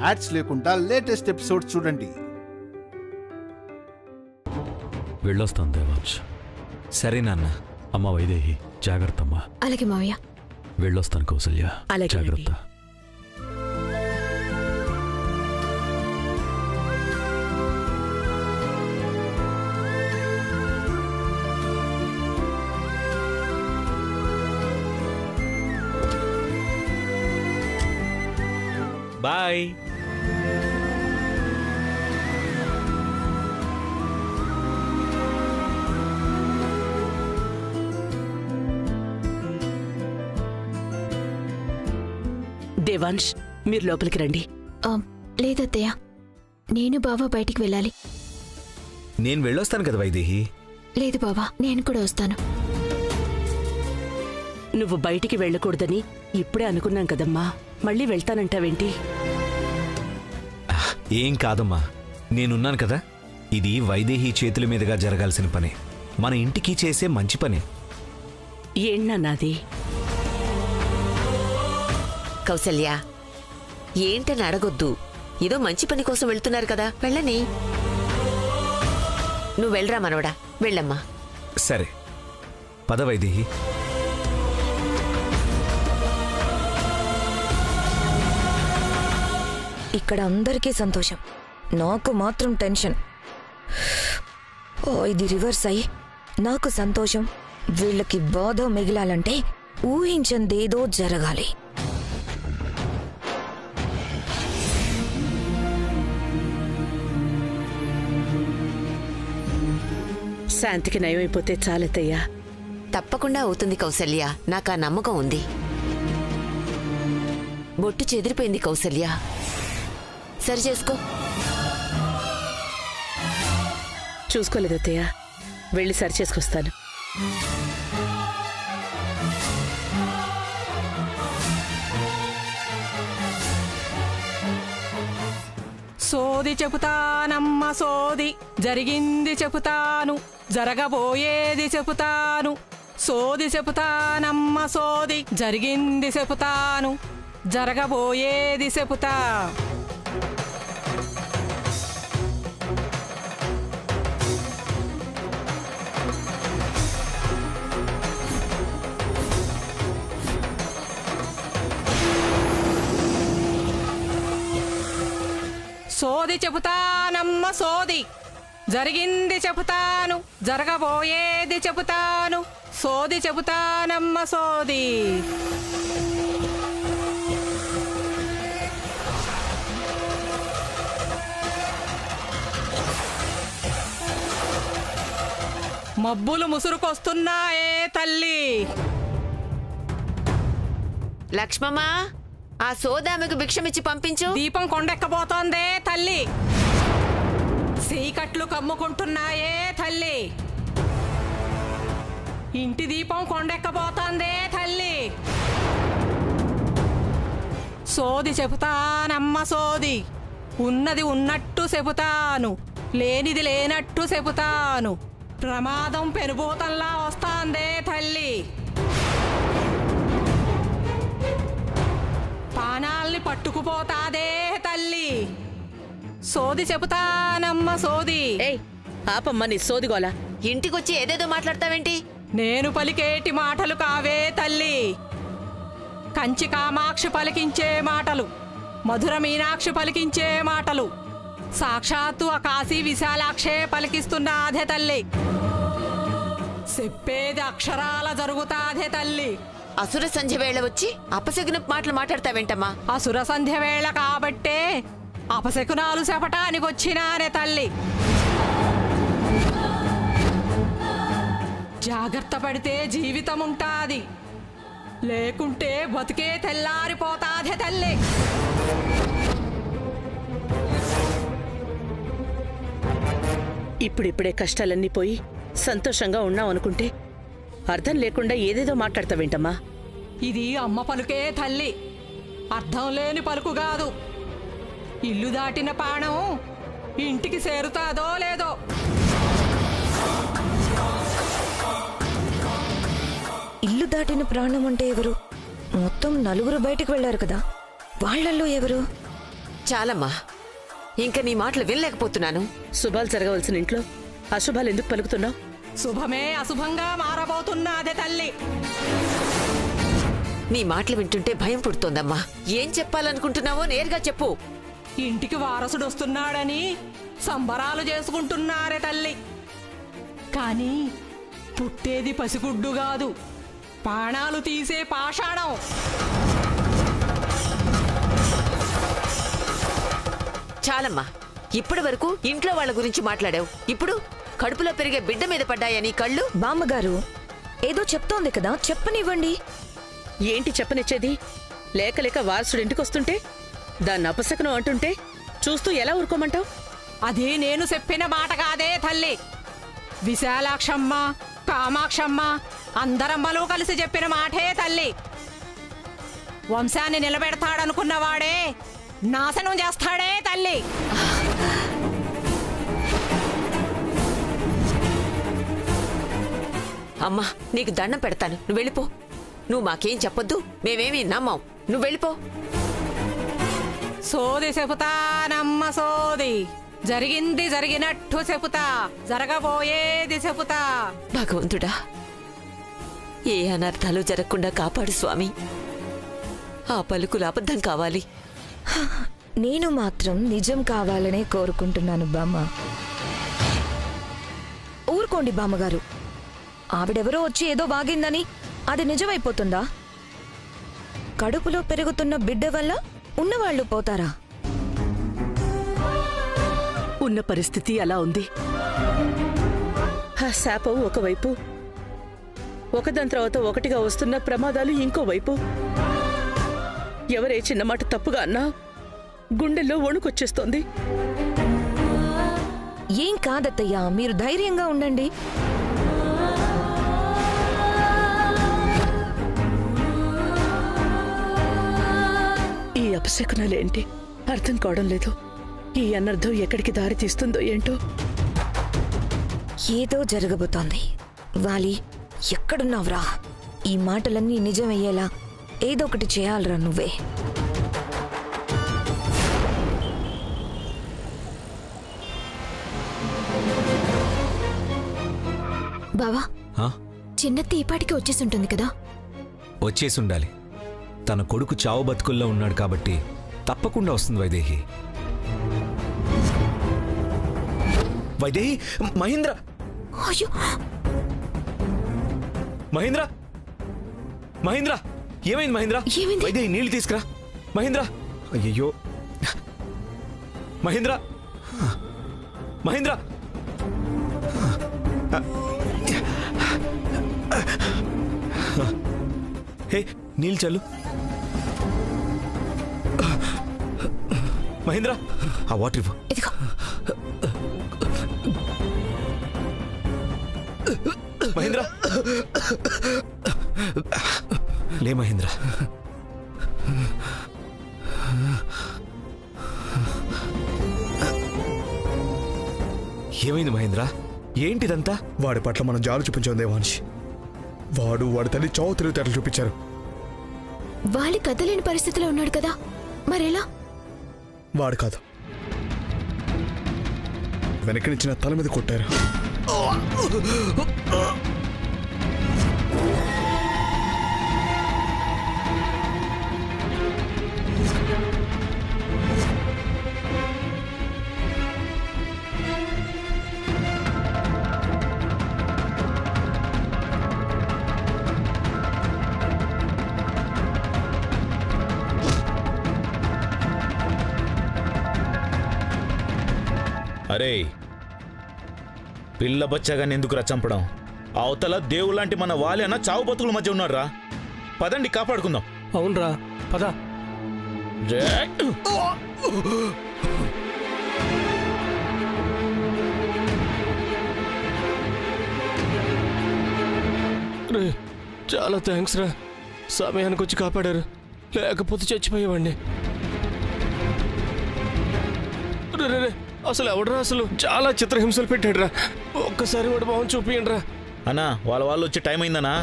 Ads లేకుండా latest episode చూడండి. వెళ్ళొస్తాను దేవాంశ్. సరే నాన్న. అమ్మ వైదేహి జాగ్రత్త అమ్మా. అలాగే మావయ్య. వెళ్ళొస్తాను కౌసల్య, జాగ్రత్త. బాయ్. దేవాంశ్, మీరు లోపలికి రండి. లేదత్తయ్య, నేను బావా బయటికి వెళ్ళాలి. నేను వెళ్ళొస్తాను కదా వైదేహి. లేదు బావా, నేను కూడా వస్తాను. నువ్వు బయటికి వెళ్ళకూడదని ఇప్పుడే అనుకున్నాం కదమ్మా, మళ్ళీ వెళ్తానంటావేంటి? ఏం కాదమ్మా, నేనున్నాను కదా. ఇది వైదేహి చేతుల మీదుగా జరగాల్సిన పనే, మన ఇంటికి చేసే మంచి పనే. ఏంటన్నాది? కౌసల్య, ఏంటని అడగొద్దు. ఏదో మంచి పని కోసం వెళ్తున్నారు కదా, వెళ్ళని. నువ్వు వెళ్ళరా మనవడా, వెళ్ళమ్మా. సరే పద వైదేహి. ఇక్కడ అందరికీ సంతోషం, నాకు మాత్రం టెన్షన్. ఇది రివర్స్ అయ్యి నాకు సంతోషం, వీళ్ళకి బాధ మిగిలాలంటే ఊహించందేదో జరగాలి. శాంతికి నయం అయిపోతే చాలతయ్యా. తప్పకుండా అవుతుంది కౌసల్య, నాకు ఆ నమ్మకం ఉంది. బొట్టు చెదిరిపోయింది కౌసల్య, సరి చేసుకో. చూసుకోలేదత్తయ్య, వెళ్ళి సరి చేసుకొస్తాను. సోది చెబుతానమ్మ సోది, జరిగింది చెబుతాను, జరగబోయేది చెబుతాను. సోది చెబుతానమ్మ సోది, జరిగింది చెబుతాను, జరగబోయేది చెబుతా. సోది చెబుతానమ్మ సోది, జరిగింది చెబుతాను, జరగబోయేది చెబుతాను. సోది చెబుతానమ్మ సోది. మబ్బులు ముసురుకొస్తున్నాయే తల్లి. లక్ష్మమ్మ, ఆ సోదామెకు భిక్షమిచ్చి పంపించు. దీపం కొండెక్కబోతోందే తల్లి. సీకట్లు కమ్ముకుంటున్నాయే తల్లి. ఇంటి దీపం కొండెక్కబోతోందే తల్లి. సోది చెబుతానమ్మ సోది, ఉన్నది ఉన్నట్టు చెబుతాను, లేనిది లేనట్టు చెబుతాను. ప్రమాదం పెనుభూతంలా వస్తాందే తల్లి. పానాల్ని పట్టుకుపోతాదే తల్లి. సోది చెబుతానమ్మ సోది. ఏయ్, ఆపమ్మ నీ సోదిగోలా. ఇంటికొచ్చి ఏదేదో మాట్లాడతావేంటి? నేను పలికేటి మాటలు కావే తల్లి. కంచి కామాక్షి పలికించే మాటలు, మధుర మీనాక్షి పలికించే మాటలు, సాక్షాత్తు ఆ కాశీ విశాలాక్షే పలికిస్తున్నాదే తల్లి. చెప్పేది అక్షరాల జరుగుతాదే తల్లి. అసుర సంధ్య వేళ వచ్చి అపశకున మాటలు మాట్లాడతావేంటమ్మా? అసుర సంధ్య వేళ కాబట్టే అపశకునాలు చెప్పటానికి వచ్చినానే తల్లి. జాగ్రత్త పడితే జీవితం ఉంటాది, లేకుంటే బతికే తెల్లారిపోతాదే తల్లి. ఇప్పుడిప్పుడే కష్టాలన్నీ పోయి సంతోషంగా ఉన్నావు అనుకుంటే అర్థం లేకుండా ఏదేదో మాట్లాడతావేంటమ్మా? ఇది అమ్మ పలుకే తల్లి, అర్థం లేని పలుకు కాదు. ఇల్లు దాటిన పాణం ఇంటికి చేరుతాదో లేదో. ఇల్లు దాటిన ప్రాణం అంటే ఎవరు? మొత్తం నలుగురు బయటికి వెళ్లారు కదా, వాళ్లలో ఎవరు? చాలమ్మా, ఇంకా నీ మాటలు వినలేకపోతున్నాను. శుభాలు జరగవలసిన ఇంట్లో అశుభాలు ఎందుకు పలుకుతున్నావు? శుభమే అశుభంగా మారబోతున్నదే తల్లి. నీ మాటలు వింటుంటే భయం పుడుతోందమ్మా. ఏం చెప్పాలనుకుంటున్నావో నేరుగా చెప్పు. ఇంటికి వారసుడు వస్తున్నాడని సంబరాలు చేసుకుంటున్నారే తల్లి. కానీ పుట్టేది పసిగుడ్డు కాదు, ప్రాణాలు తీసే పాషాణం. చాలమ్మా, ఇప్పటి వరకు ఇంట్లో వాళ్ళ గురించి మాట్లాడావు. ఇప్పుడు కడుపులో పెరిగే బిడ్డ మీద పడ్డాయని కళ్ళు. బామ్మగారు ఏదో చెప్తోంది కదా, చెప్పనివ్వండి. ఏంటి చెప్పనిచ్చేది? లేక లేక వారసుడు ఇంటికొస్తుంటే దాన్ని అపశకనం అంటుంటే చూస్తూ ఎలా ఊరుకోమంటావు? అది నేను చెప్పిన మాట కాదే తల్లి. విశాలాక్షమ్మ, కామాక్షమ్మ అందరమ్మలు కలిసి చెప్పిన మాటే తల్లి. వంశాన్ని నిలబెడతాడనుకున్నవాడే నాశనం చేస్తాడే తల్లి. అమ్మా, నీకు దండం పెడతాను, నువ్వు వెళ్ళిపో. నువ్వు మాకేం చెప్పొద్దు, మేమేమీ నమ్మాం. నువ్వు వెళ్ళిపో. సోది చెబుతానమ్మ సోది. జరిగింది జరిగినట్టు చెబుతా, జరగబోయేది చెబుతా. భగవంతుడా, ఏ అనర్థాలు జరగకుండా కాపాడు స్వామి. ఆ పలుకులు అబద్ధం కావాలి. నేను మాత్రం నిజం కావాలనే కోరుకుంటున్నాను బామ్మ. ఊరుకోండి బామ్మగారు. ఆవిడెవరో వచ్చి ఏదో వాగిందని అది నిజమైపోతుందా? కడుపులో పెరుగుతున్న బిడ్డ వల్ల ఉన్నవాళ్లు పోతారా? ఉన్న పరిస్థితి అలా ఉంది. ఆ శాపం ఒకవైపు, ఒకదాని తర్వాత ఒకటిగా వస్తున్న ప్రమాదాలు ఇంకోవైపు. ఎవరే చిన్న మాట తప్పుగా అన్నా గుండెల్లో వణుకొచ్చేస్తోంది. ఏం కాదత్తయ్యా, మీరు ధైర్యంగా ఉండండి. ఈ అపశకునాలేంటి అర్థం కావడం లేదు. ఈ అనర్థం ఎక్కడికి దారి తీస్తుందో ఏంటో. ఏదో జరగబోతోంది. వాలి, ఎక్కడున్నావురా? ఈ మాటలన్నీ నిజమయ్యేలా ఏదో ఒకటి చేయాలరా నువ్వే. బావా, చిన్నత్తి ఈపాటికి వచ్చేసుంటుంది కదా? వచ్చేసుండాలి. తన కొడుకు చావు బతుకుల్లో ఉన్నాడు కాబట్టి తప్పకుండా వస్తుంది వైదేహి. వైదేహి, మహేంద్ర! అయ్యో మహేంద్ర! మహేంద్ర! ఏమైంది మహేంద్ర? ఏమైంది? వైదేహి, నీళ్లు తీసుకురా. మహేంద్ర! అయ్యయ్యో! మహేంద్ర! మహేంద్ర! హే, నీళ్ళు చల్లు. మహేంద్ర, ఆ వాటర్ ఇవ్వు. ఇదిగో. మహేంద్ర! లే మహేంద్ర. ఏమైంది మహేంద్ర? ఏంటిదంతా? వాడి పట్ల మనం జాలు చూపించాం దేవాంశ్. వాడి తల్లి చావు తెలివితేటలు చూపించారు. వాళ్ళు కదలేని పరిస్థితిలో ఉన్నాడు కదా, మరెలా? వాడు కాదు, వెనక్కి నిచ్చిన తల మీద కొట్టారు. అరే, పిల్ల బచ్చగాని ఎందుకురా చంపడం? అవతల దేవులాంటి మన వాలి అన్న చావు బతుకుల మధ్య ఉన్నారా. పదండి, కాపాడుకుందాం. అవునరా, పద. రే, చాలా థ్యాంక్స్ రా, సమయానికి వచ్చి కాపాడారు. లేకపోతే చచ్చిపోయేవాడిని. రే, అసలు ఎవడరా? అసలు చాలా చిత్రహింసలు పెట్టాడు రా. ఒక్కసారి వాడు మొహం చూపియండి రా. అన్నా, వాళ్ళు వచ్చే టైం అయిందనా?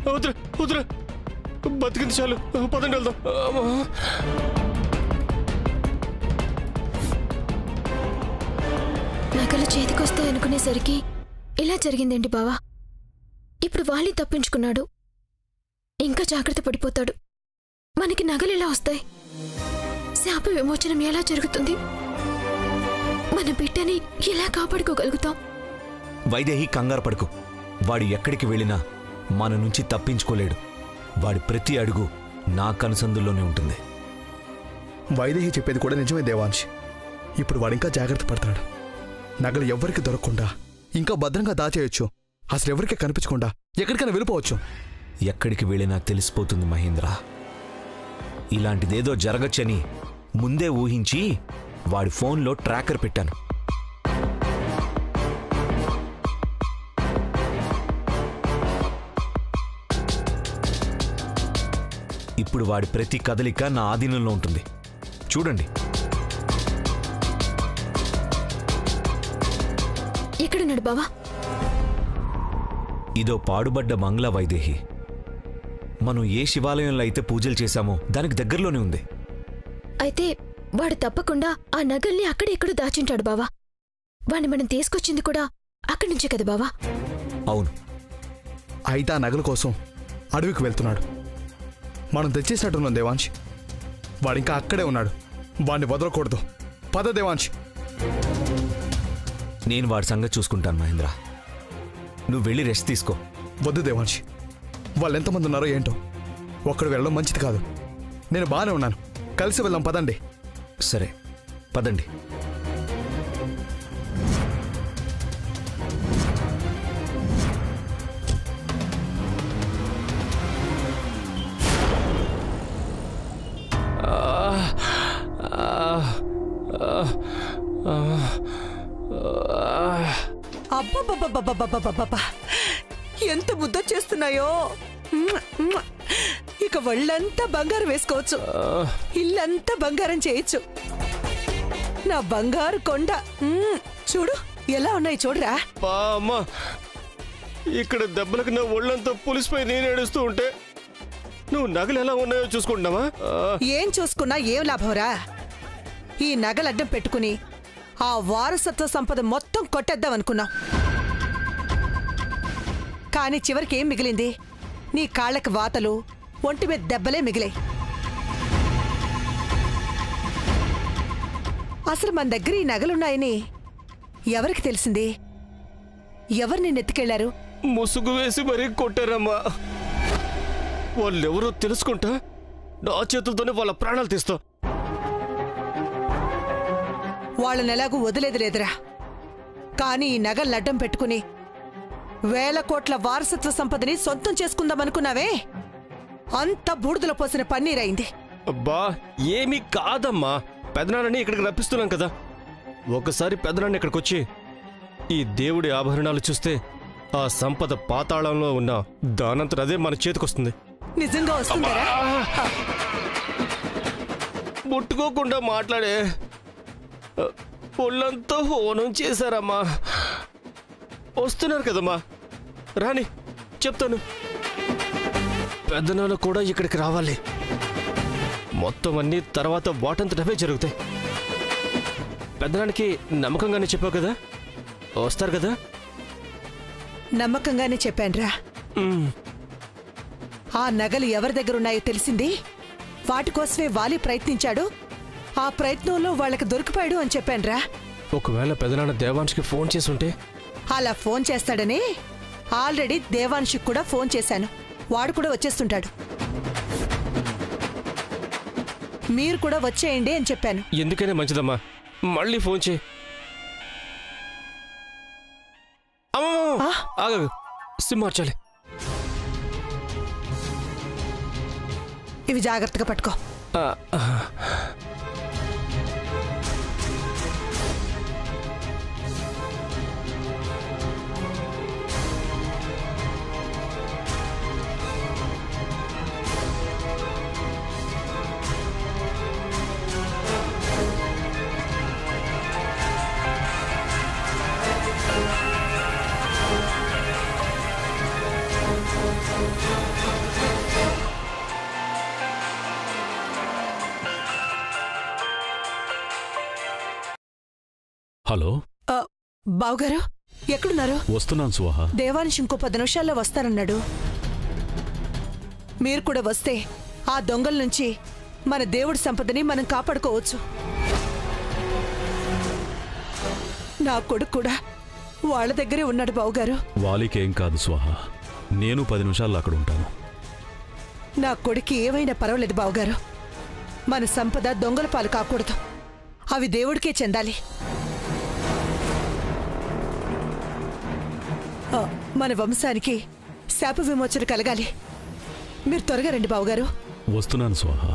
వద్దురా వద్దురా, బతికింది చాలు, పదండి వెళ్దాం. నగలు చేతికొస్తాయి అనుకునేసరికి ఇలా జరిగిందేంటి బావా? ఇప్పుడు వాళ్ళని తప్పించుకున్నాడు, ఇంకా జాగ్రత్త పడిపోతాడు. మనకి నగలు ఎలా వస్తాయి? శాప విమోచనం ఎలా జరుగుతుంది? మన బిడ్డని ఎలా కాపాడుకోగలుగుతాం? వైదేహి కంగారు పడుకు. వాడు ఎక్కడికి వెళ్ళినా మన నుంచి తప్పించుకోలేడు. వాడి ప్రతి అడుగు నా కనుసందుల్లోనే ఉంటుంది. వైదేహి చెప్పేది కూడా నిజమే దేవాంశ్. ఇప్పుడు వాడింకా జాగ్రత్త పడతాడు. నగలు ఎవ్వరికి దొరకకుండా ఇంకా భద్రంగా దాచేయొచ్చు. అసలు ఎవరికీ కనిపించకుండా ఎక్కడికైనా వెళ్ళిపోవచ్చు. ఎక్కడికి వెళ్ళినా తెలిసిపోతుంది మహేంద్ర. ఇలాంటిదేదో జరగచ్చని ముందే ఊహించి వాడి ఫోన్లో ట్రాకర్ పెట్టాను. ఇప్పుడు వాడి ప్రతి కదలిక నా ఆధీనంలో ఉంటుంది. చూడండి. ఎక్కడున్నాడు బావా? ఇదో పాడుబడ్డ బంగ్లా వైదేహి. మనం ఏ శివాలయంలో అయితే పూజలు చేశామో దానికి దగ్గరలోనే ఉంది. అయితే వాడు తప్పకుండా ఆ నగల్ని అక్కడెక్కడో దాచుంటాడు బావా. వాణ్ణి మనం తీసుకొచ్చింది కూడా అక్కడి నుంచే కదా బావా? అవును. అయితే ఆ నగల కోసం అడవికి వెళ్తున్నాడు. మనం తెచ్చేసినట్టున్నాం దేవాంశ్. వాడింకా అక్కడే ఉన్నాడు. వాడిని వదలకూడదు. పద దేవాంశ్. నేను వాడి సంగతి చూసుకుంటాను మహేంద్ర. నువ్వు వెళ్ళి రెస్ట్ తీసుకో. వద్దు దేవాంశ్. వాళ్ళు ఎంతమంది ఉన్నారో ఏంటో. ఒక్కడు వెళ్ళడం మంచిది కాదు. నేను బాగానే ఉన్నాను. కలిసి వెళ్దాం పదండి. సరే పదండి. అబ్బబ్బబ్బబ్బబ్బబ్బబ్బబ్బ, ఎంత ముద్ద చేస్తున్నాయో. ఇక ఒళ్ళంతా బంగారం వేసుకోవచ్చు, ఇల్లంతా బంగారం చేయొచ్చు. నా బంగారు కొండ. చూడు ఎలా ఉన్నాయి చూడరా. అమ్మా, ఇక్కడ దెబ్బలకు నా ఒళ్ళంతా పులిసిపోయి నేను ఏడుస్తూ ఉంటే నువ్వు నగలు ఎలా ఉన్నాయో చూసుకుంటున్నావా? ఏం చూసుకున్నా ఏం లాభంరా. ఈ నగలు అడ్డం పెట్టుకుని ఆ వారసత్వ సంపద మొత్తం కొట్టేద్దాం అనుకున్నాం. కానీ చివరికి ఏం మిగిలింది? నీ కాళ్ళకి వాతలు, ఒంటి మీద దెబ్బలే మిగిలాయి. అసలు మన దగ్గర ఈ నగలున్నాయని ఎవరికి తెలిసింది? ఎవరు నిన్నెత్తుకెళ్లారు? ముసుగు వేసి మరీ కొట్టారమ్మా. వాళ్ళెవరో తెలుసుకుంటా నా చేతులతోనే వాళ్ళ ప్రాణాలు తీస్తా. వాళ్ళని ఎలాగూ వదిలేది లేదురా. కానీ ఈ నగలు అడ్డం పెట్టుకుని వేల కోట్ల వారసత్వ సంపదని సొంతం చేసుకుందామనుకున్నావే, అంత బూడిదలో పోసిన పన్నీరైంది. అబ్బా ఏమీ కాదమ్మా. పెదనాన్నని ఇక్కడికి రప్పిస్తున్నాం కదా. ఒకసారి పెదనాన్న ఇక్కడికొచ్చి ఈ దేవుడి ఆభరణాలు చూస్తే ఆ సంపద పాతాళంలో ఉన్న దానంతట అదే మన చేతికొస్తుంది. నిజంగా వస్తుందరా? ముట్టుకోకుండా మాట్లాడే ఒళ్ళంతా హోనం చేశారమ్మా. వస్తున్నారు కదమ్మా, రాని చెప్తాను. పెద్దనాన్న కూడా ఇక్కడికి రావాలి. మొత్తం అన్ని తర్వాత వాటంతటవే జరుగుతాయి. పెద్దనాన్నకి నమ్మకంగానే చెప్పావు కదా, వస్తారు కదా? నమ్మకంగానే చెప్పానురా. ఆ నగలు ఎవరి దగ్గరున్నాయో తెలిసింది. వాటి కోసమే వాలి ప్రయత్నించాడు. ఆ ప్రయత్నంలో వాళ్ళకి దొరికిపోయాడు అని చెప్పానురా. ఒకవేళ పెదనాన్న దేవాంశ్కి ఫోన్ చేసి ఉంటే? అలా ఫోన్ చేస్తాడని ఆల్రెడీ దేవాంశ్కి కూడా ఫోన్ చేశాను. వాడు కూడా వచ్చేస్తుంటాడు. మీరు కూడా వచ్చేయండి అని చెప్పాను. ఎందుకైనా మంచిదమ్మా, మళ్ళీ ఫోన్ చేయి. ఆగదు, సిమ్ మార్చాలి. ఇవి జాగ్రత్తగా పట్టుకో. హలో బావగారు ఎక్కడున్నారు? వస్తున్నాను సుహా. దేవాంశ్ ఇంకో 10 నిమిషాల్లో వస్తానన్నాడు. మీరు కూడా వస్తే ఆ దొంగల నుంచి మన దేవుడి సంపదని మనం కాపాడుకోవచ్చు. నా కొడుకు కూడా వాళ్ళ దగ్గరే ఉన్నాడు బావగారు. వాలికేం కాదు స్వాహా, నేను 10 నిమిషాల్లో అక్కడ ఉంటాను. నా కొడుకు ఏమైనా పర్వాలేదు బావగారు. మన సంపద దొంగల పాలు కాకూడదు. అవి దేవుడికే చెందాలి. మన వంశానికి శాప విమోచన కలగాలి. మీరు త్వరగా రండి బావగారు. వస్తున్నాను స్వాహా.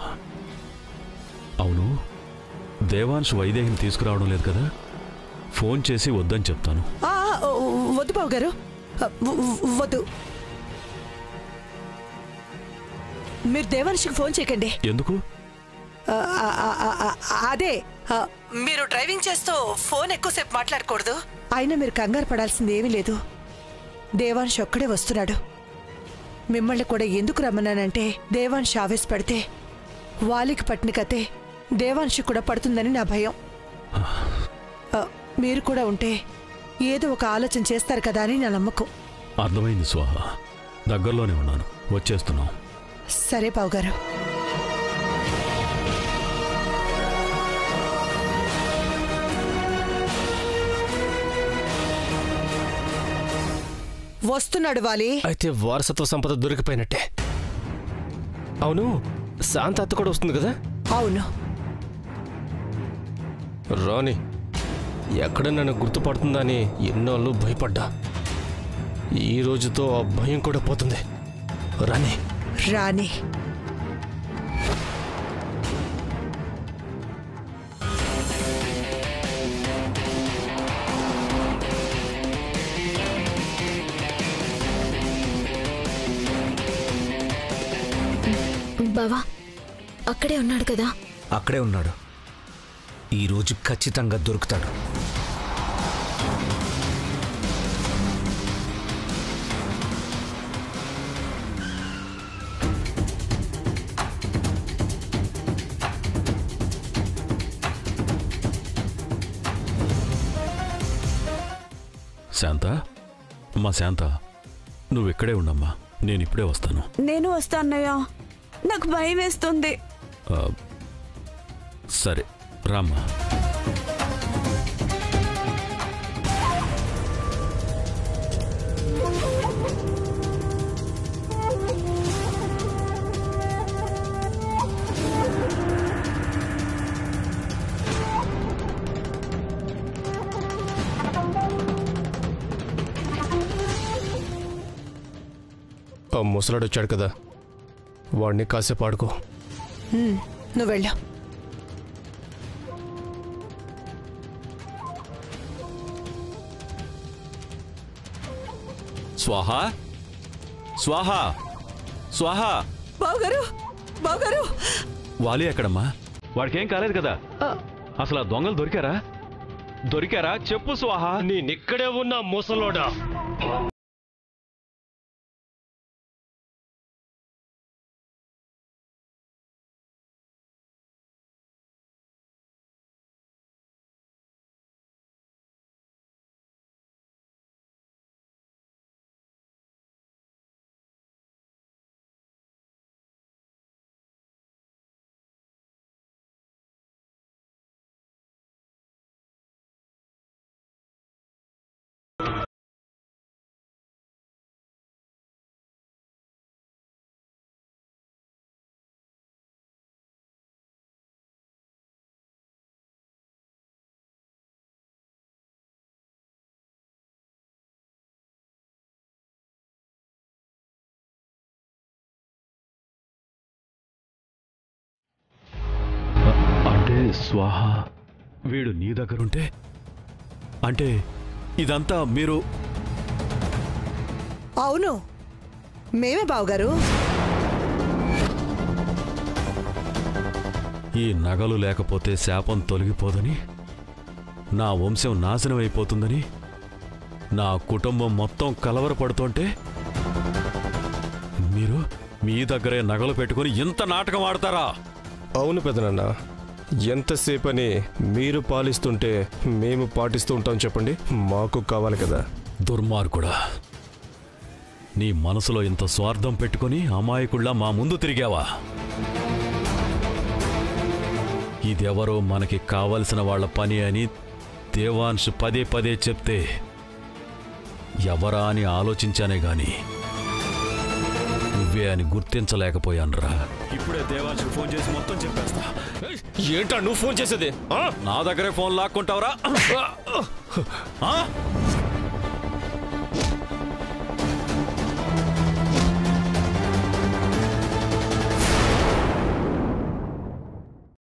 అవును, దేవాంశ్ వైదేహిని తీసుకురావడం లేదు కదా? ఫోన్ చేసి వద్దని చెప్తాను. వద్దు బావగారు, వద్దు. మీరు దేవాంశ్కి ఫోన్ చేయకండి. ఎందుకు? అదే, మీరు డ్రైవింగ్ చేస్తూ ఫోన్ ఎక్కువసేపు మాట్లాడకూడదు. అయినా మీరు కంగారు పడాల్సింది ఏమీ లేదు. దేవాంశ్ ఒక్కడే వస్తున్నాడు. మిమ్మల్ని కూడా ఎందుకు రమ్మన్నానంటే, దేవాంశ్ ఆవేశపడితే వాలికి పట్టిన కతే దేవాంశ్ కూడా పడుతుందని నా భయం. మీరు కూడా ఉంటే ఏదో ఒక ఆలోచన చేస్తారు కదా అని నా నమ్మకం. అర్థమైంది స్వాహా, దగ్గరలోనే ఉన్నాను, వచ్చేస్తున్నాం. సరే బావగారు. వస్తున్నాడు వాలి. అయితే వారసత్వ సంపద దొరికిపోయినట్టే. అవును, శాంత అత్త కూడా వస్తుంది కదా? అవును. రాని ఎక్కడ నన్ను గుర్తుపడుతుందని ఎన్నోళ్ళు భయపడ్డా. ఈ రోజుతో ఆ భయం కూడా పోతుంది. రాని రాని బావా అక్కడే ఉన్నాడు కదా? అక్కడే ఉన్నాడు. ఈరోజు ఖచ్చితంగా దొరుకుతాడు. శాంత, అమ్మా శాంత, నువ్వెక్కడే ఉండమ్మా, నేనిప్పుడే వస్తాను. నేను వస్తానయ్యా, నాకు భయం వేస్తుంది. సరే రామ్మా. ఆ ముసలాడు వచ్చాడు కదా, వాడిని కాసేపు ఆడుకో. నువ్వు వెళ్ళు. స్వాహా, స్వాహా, స్వాహా. బావగారు, బావగారు. వాలి ఎక్కడమ్మా? వాడికేం కాలేదు కదా? అసలు ఆ దొంగలు దొరికారా? దొరికారా చెప్పు స్వాహా. నేనిక్కడే ఉన్నా ముసలోడా. స్వాహా, వీడు నీ దగ్గరుంటే అంటే ఇదంతా మీరు? అవును, మేమే బావగారు. ఈ నగలు లేకపోతే శాపం తొలగిపోదని, నా వంశం నాశనం అయిపోతుందని, నా కుటుంబం మొత్తం కలవరపడుతుంటే మీరు మీ దగ్గరే నగలు పెట్టుకుని ఇంత నాటకం ఆడతారా? అవును పెదనాన్న, ఎంతసేపని మీరు పాలిస్తుంటే మేము పాటిస్తూ ఉంటాం చెప్పండి? మాకు కావాలి కదా. దుర్మార్గుడా, నీ మనసులో ఇంత స్వార్థం పెట్టుకుని అమాయకుళ్ళ మా ముందు తిరిగావా? ఇదెవరో మనకి కావలసిన వాళ్ళ పని అని దేవాంశ్ పదే పదే చెప్తే ఎవరా అని ఆలోచించానే గాని నువ్వే అని గుర్తించలేకపోయానురా. ఇప్పుడే దేవాంశ్ ఫోన్ చేసి మొత్తం చెప్పేస్తా. ఏంటా నువ్వు ఫోన్ చేసేది? నా దగ్గరే ఫోన్ లాక్కుంటావురా?